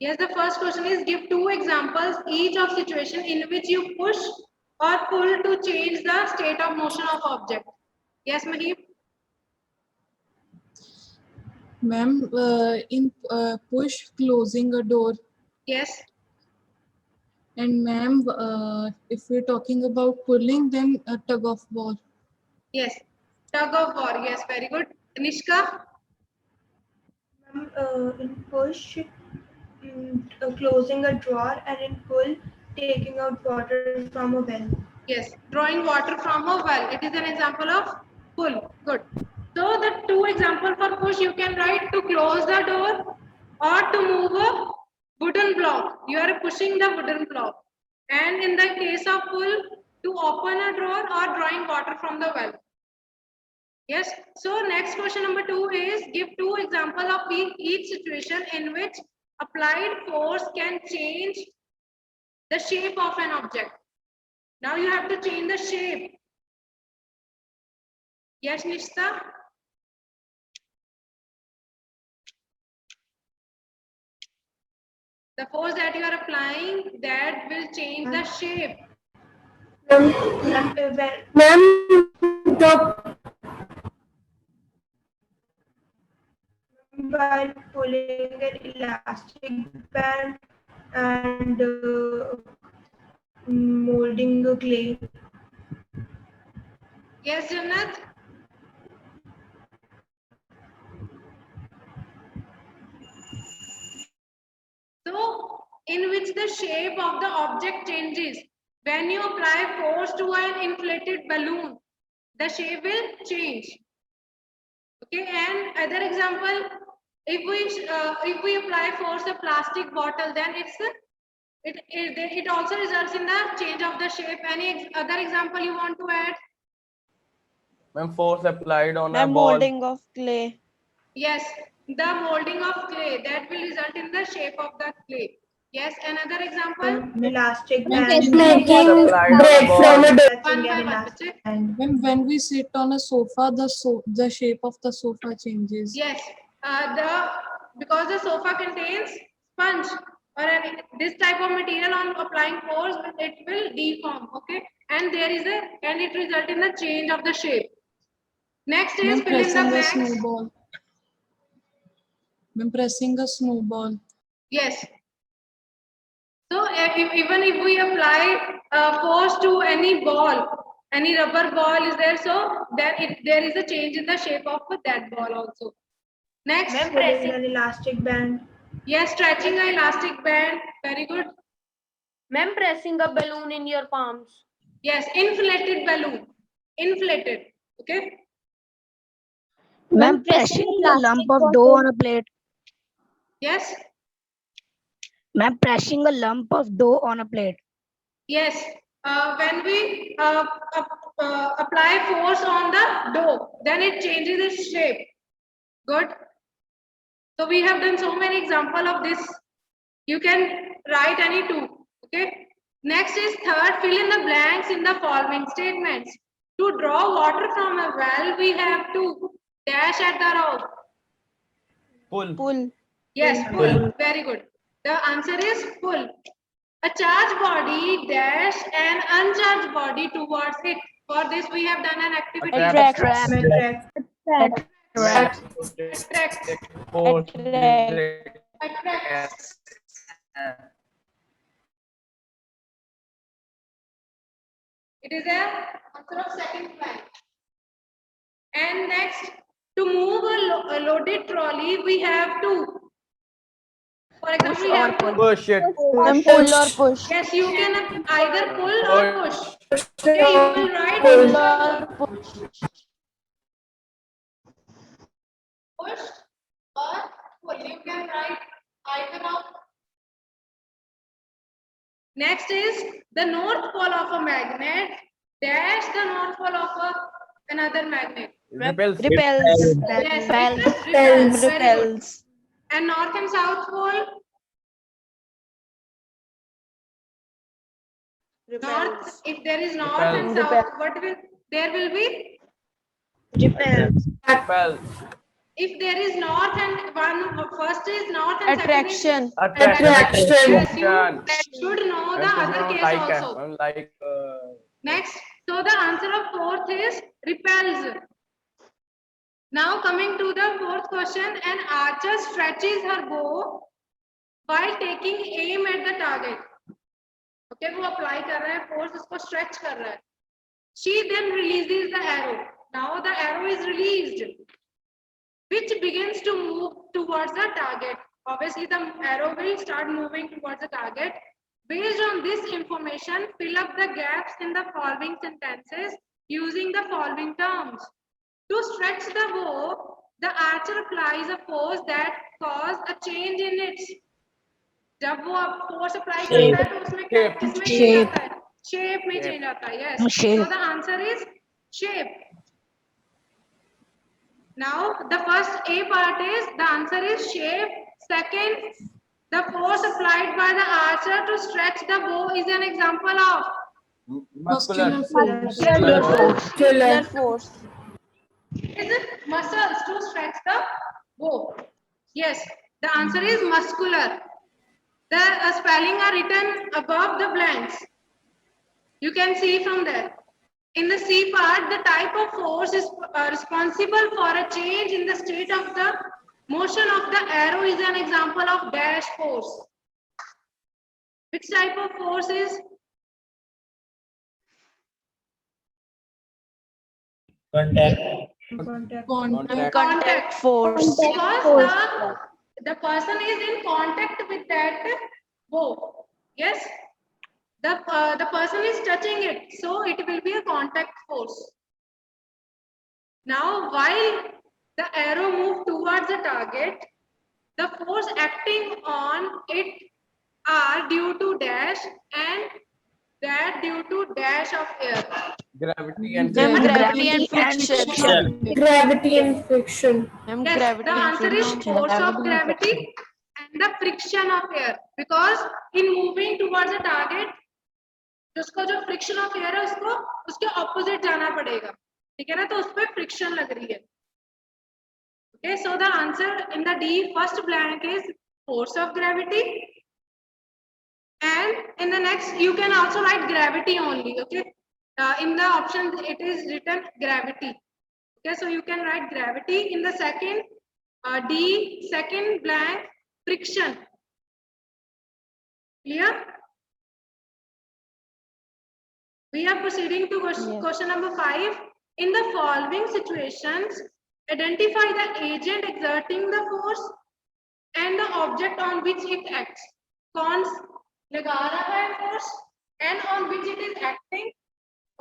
Yes, the first question is give two examples each of situation in which you push or pull to change the state of motion of object. Yes, Mahib? Ma'am, in push closing a door, Yes. and ma'am, if we're talking about pulling, then a tug of war. Yes. Tug of war. Yes, very good. Nishka? In push, closing a drawer, and in pull, taking out water from a well. Yes. Drawing water from a well. It is an example of pull. Good. So the two example for push you can write to close the door or to move a wooden block. You are pushing the wooden block. And in the case of pull, to open a drawer or drawing water from the well. Yes. So next question number 2 is give two examples of each situation in which applied force can change the shape of an object. Now you have to change the shape. Yes, Nishta? The force that you are applying, that will change the shape. While pulling an elastic band and molding a clay. Yes, Jannat? So, in which the shape of the object changes. When you apply force to an inflated balloon, the shape will change. Okay, and other example, if we apply force a plastic bottle, then it also results in the change of the shape. Any other example you want to add? Ma'am, force applied on a Ma'am, ball. molding of clay. Yes, the molding of clay that will result in the shape of the clay. Yes, another example. Elastic Ma'am, band. Force applied on a ball. One by one, bache. When we sit on a sofa, the shape of the sofa changes. Yes, because the sofa contains sponge or this type of material on applying force, it will deform. Okay, and it result in the change of the shape. Next is Ma'am, fill in the pressing a blanks. snowball. Ma'am, pressing a snowball. Yes. So even if we apply force to any ball, any rubber ball is there, so there is a change in the shape of that ball also. Next, Pressing an elastic band. yes, stretching an elastic band. Very good. Ma'am, pressing a balloon in your palms. Yes, inflated balloon. Inflated. Okay. Ma'am, pressing a lump of dough on a plate. Yes. Ma'am, pressing a lump of dough on a plate. Yes. When we apply force on the dough, then it changes its shape. Good. So we have done so many examples of this. You can write any two. Okay. Next is third, fill in the blanks in the following statements. To draw water from a well, we have to dash at the rope. Pull. Pull. Yes, pull. Very good. The answer is pull. A charged body dash an uncharged body towards it. For this, we have done an activity. Attract. Attract. Force. Attract. It is a answer of second blank. And next, to move a loaded trolley, we have to. For example, we have to Push it. Ma'am, pull or push. yes, you can either pull or push. Push. Okay, you will write Pull or push. push or pull. You can write either of. Next is the north pole of a magnet dash the north pole of another magnet. Repels. Repels. Yes, Repels. repels. Very good. Repels. And north and south pole. North, if there is north and south, what will there will be? Repels. if there is north and first is north and Attraction. Attraction. yes, you should know the Ma'am, other case like also. ma'am, like Next, so the answer of fourth is repels. Now coming to the fourth question, an archer stretches her bow while taking aim at the target. Okay, वो apply कर रहा है, force उसको stretch कर रहा है. She then releases the arrow. Now the arrow is released, which begins to move towards the target. Obviously, the arrow will start moving towards the target. Based on this information, fill up the gaps in the following sentences using the following terms. To stretch the bow, the archer applies a force that causes a change in its. जब वो force apply करता है तो उसमें किसमें change आता है? Shape में change आता है. Yes. Shape. So the answer is shape. Now the first A part is the answer is shape. Second, the force applied by the archer to stretch the bow is an example of Muscular force. Muscular force. is it muscles to stretch the bow. Yes, the answer is muscular. The spelling are written above the blanks. You can see from there. In the C part, the type of force is responsible for a change in the state of the motion of the arrow is an example of dash force. Which type of force is? Contact force. Because the person is in contact with that bow. Yes, the person is touching it, so it will be a contact force. Now, while the arrow moves towards the target, the force acting on it are due to dash and that due to dash of air. gravity and Gravity and friction. Gravity and friction. Yes, Gravity the and answer is friction. force of gravity and the friction of air. Because in moving towards the target, उसको जो friction of air है उसको उसके opposite जाना पड़ेगा, ठीक है ना? तो उस पे friction लग रही है. Okay, so the answer in the D first blank is force of gravity, and in the next you can also write gravity only. Okay, in the options it is written gravity. Okay, so you can write gravity. In the second D second blank friction. Clear? We are proceeding to question number 5. In the following situations, identify the agent exerting the force and the object on which it acts. कौन लगा रहा है force and on which it is acting.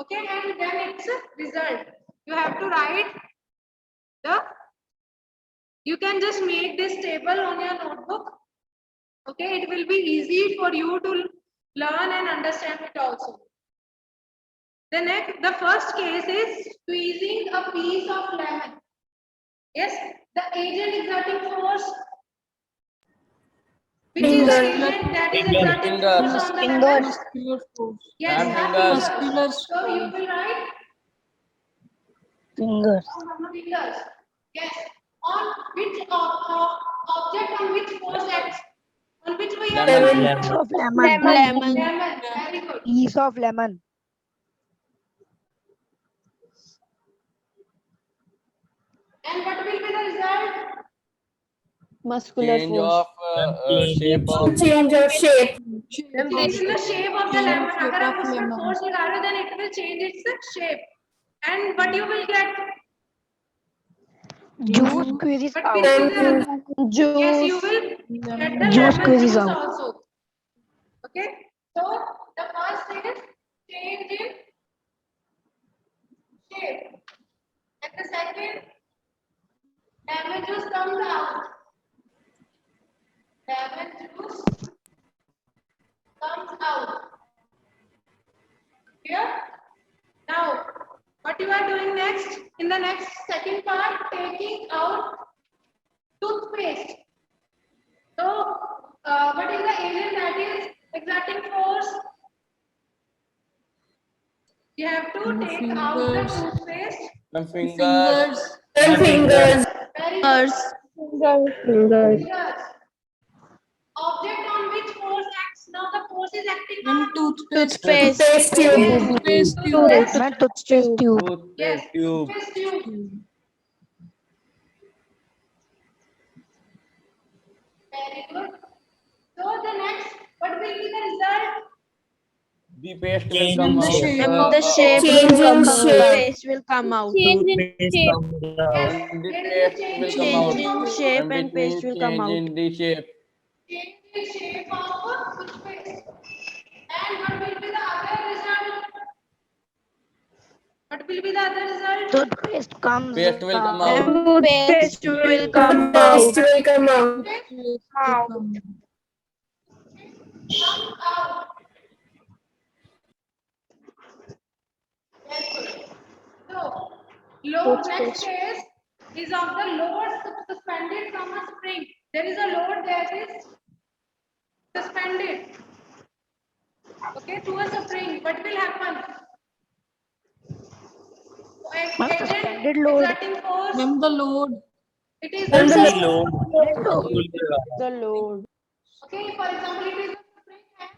Okay, and then its result. You have to write the. You can just make this table on your notebook. Okay, it will be easy for you to learn and understand it also. The first case is squeezing a piece of lemon. Yes, the agent exerting force. Which is the agent that is exerting force on the lemon? Muscular force. Yes, And fingers. fingers. So you will write Fingers. fingers. Yes. On which object on which force acts? On which we are Lemon. Piece of lemon. Lemon. Lemon. Very good. Piece of lemon. And what will be the result? Muscular change force. of shape of Change of shape. Change in the shape of the lemon. Shape अगर आप of उसमें lemon. force लगा रहे हो, then it will change its shape. And what you will get? Juice squeezes What out. will be the Juice. yes, you will get the Juice lemon squeezes juice out. also. Okay. So the first is change in shape. And the second, lemon juice comes out. Lemon juice comes out. Here. Now, what you are doing next? In the next second part, taking out toothpaste. So, what is the agent that is exerting force? You have to take out the Fingers. toothpaste. fingers. Fingers. And fingers. Very good. Fingers. Fingers. Object on which force acts. Now the force is acting Ma'am, on. toothpaste. Paste tube. Toothpaste tube. Yes. Ma'am, toothpaste tube. Yes. Toothpaste tube. Toothpaste tube. Very good. So the next, what will be the result? The paste will come the out. shape. The shape Change will in come out. shape. Paste will come out. Yes. And the There is a paste change will in come Change out. in shape. shape And and which paste means will come change out. in the shape. Change the shape of toothpaste. And what will be the other result? What will be the other result? Toothpaste comes Paste will come out. out. Paste will come Paste out. will come out. Toothpaste will come out. Come out. Very good. So, load next case is of the load suspended from a spring. There is a load that is suspended. Okay, to a spring. What will happen? Ma'am, Agent suspended load. exerting force. Ma'am, the load. It is And the the Load. The load. okay. For example, it is a spring and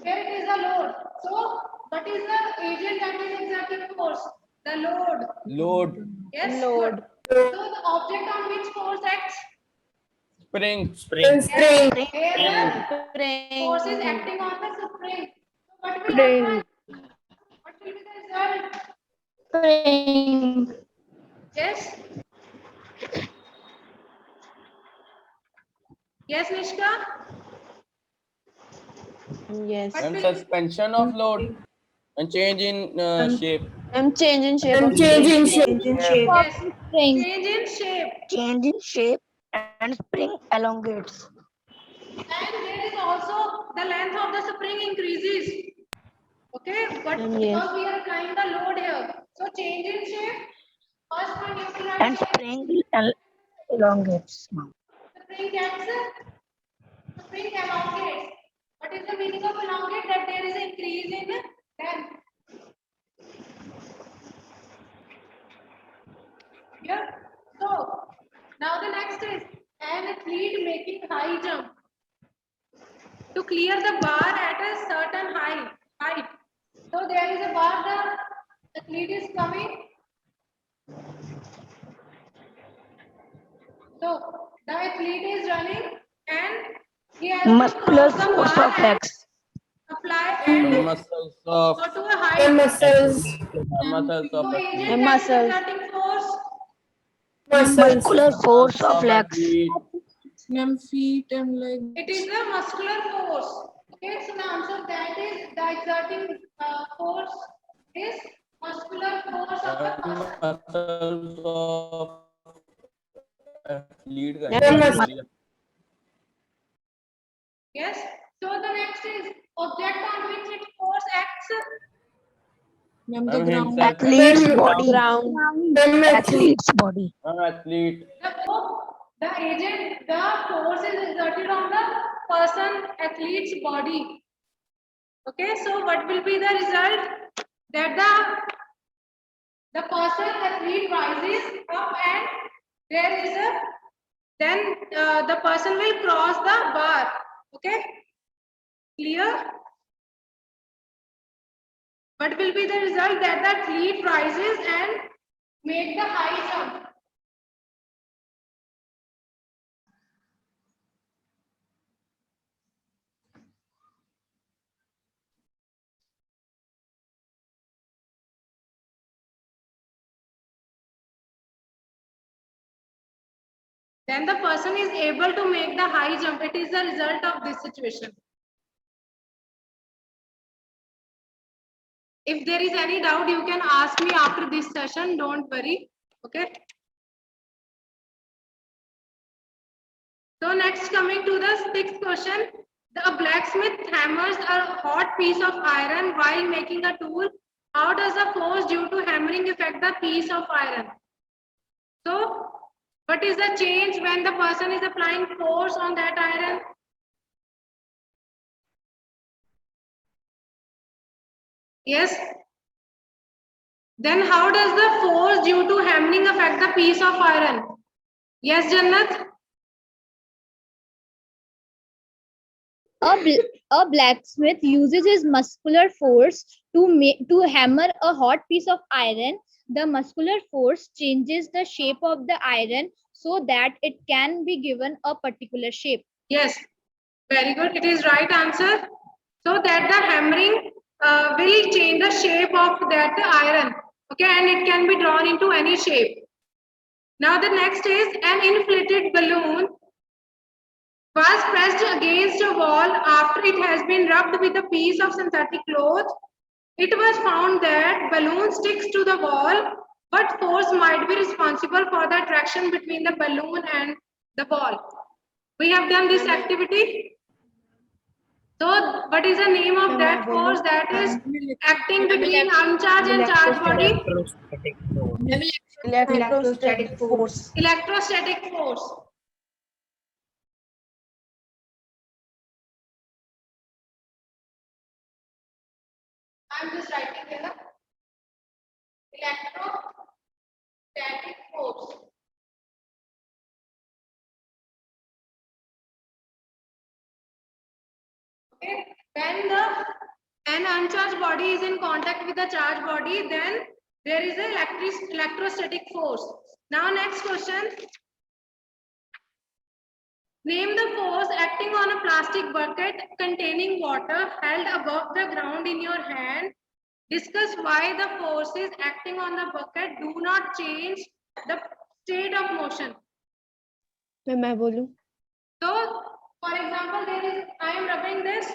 here it is a load. So, what is the agent that is exerting force? The load. Load. Yes. Load. Good. So the object on which force acts? Spring. spring. Here the Spring. force is acting on the spring. So what will happen? What will be the result? Spring. Yes. Yes, Nishka. Yes. What And will suspension of load. And change in shape. And change in shape And of change in spring. shape. yes. Change in shape. Change in shape and spring elongates. And there is also the length of the spring increases. Okay, but Yes. because we are applying the load here, so change in shape. First one you will write And shape. spring elongates. Ma'am. Spring gets spring elongates. What is the meaning of elongate? That there is an increase in length. Yeah. So now the next is an athlete making high jump. To clear the bar at a certain height. So there is a bar, the athlete is coming. So the athlete is running and he has to Muscular cross the force bar of and X. apply and Muscles of go to a The height. muscles. muscles of So athlete. agent that is exerting force. Muscular force of legs. athlete. Ma'am, feet and legs. It is the muscular force. Okay, so the answer that is the exerting force is muscular force of the person. Muscles of athlete. Yes. So the next is object on which its force acts. Ma'am, the I'm ground. himself. Athlete's body. Ground. Athlete's body. Athlete. The agent, the force is exerted on the person athlete's body. Okay, so what will be the result? That the person athlete rises up and there is a then the person will cross the bar. Okay, clear? What will be the result? That the athlete rises and make the high jump. Then the person is able to make the high jump. It is the result of this situation. If there is any doubt, you can ask me after this session. Don't worry. Okay. So next, coming to the sixth question. The blacksmith hammers a hot piece of iron while making a tool. How does the force due to hammering affect the piece of iron? So, what is the change when the person is applying force on that iron? Yes. Then how does the force due to hammering affect the piece of iron? Yes, Jannat. A blacksmith uses his muscular force to hammer a hot piece of iron. The muscular force changes the shape of the iron so that it can be given a particular shape. Yes, very good. It is right answer. So that the hammering will change the shape of that iron. Okay, and it can be drawn into any shape. Now the next is an inflated balloon was pressed against a wall after it has been rubbed with a piece of synthetic cloth. It was found that balloon sticks to the wall. What force might be responsible for the attraction between the balloon and the ball? We have done this activity. So, what is the name of that force that is acting between uncharged and charged body? Electrostatic force. Electrostatic force. I'm just writing here. Electrostatic force. Okay. When an uncharged body is in contact with the charged body, then there is an electrostatic force. Now, next question. Name the force acting on a plastic bucket containing water held above the ground in your hand. Discuss why the forces acting on the bucket do not change the state of motion. मैं बोलूं? So, for example, I am rubbing this.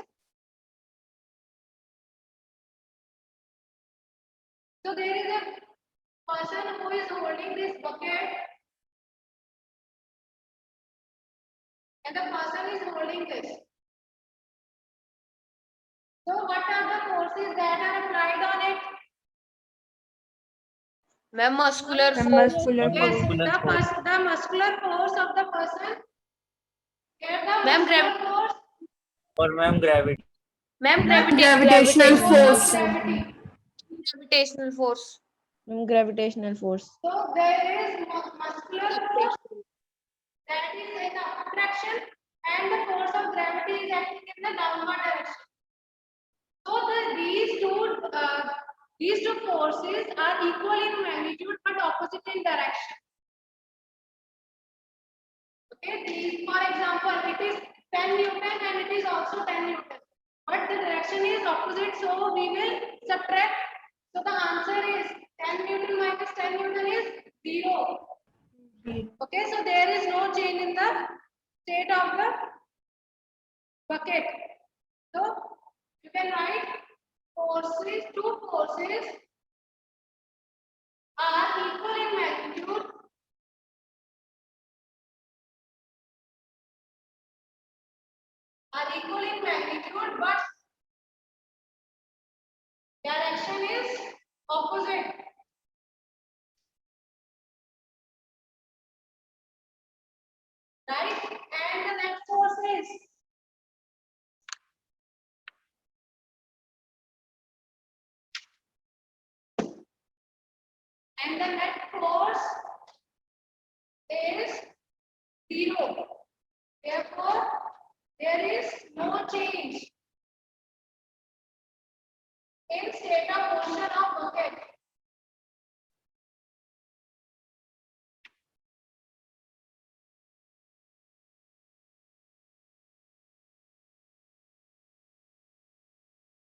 So there is a person who is holding this bucket, and the person is holding this. So what are the forces that are applied on it? Ma'am, muscular The force. muscular Yes, force. the muscular force of the person. Here the Ma'am, muscular force. Or ma'am, gravity. Ma'am, Gravitational force. Gravity. gravitational force. Gravitational force. So there is muscular force that is in the upward direction, and the force of gravity is acting in the downward direction. So these two forces are equal in magnitude but opposite in direction. Okay, for example, it is 10 Newton and it is also 10 Newton. But the direction is opposite, so we will subtract. So the answer is 10 Newton minus 10 Newton is 0. Okay, so there is no change in the state of the bucket. So you can write two forces are equal in magnitude but direction is opposite. Right? And the next force is and the net force is 0. Therefore, there is no change in state of motion of bucket.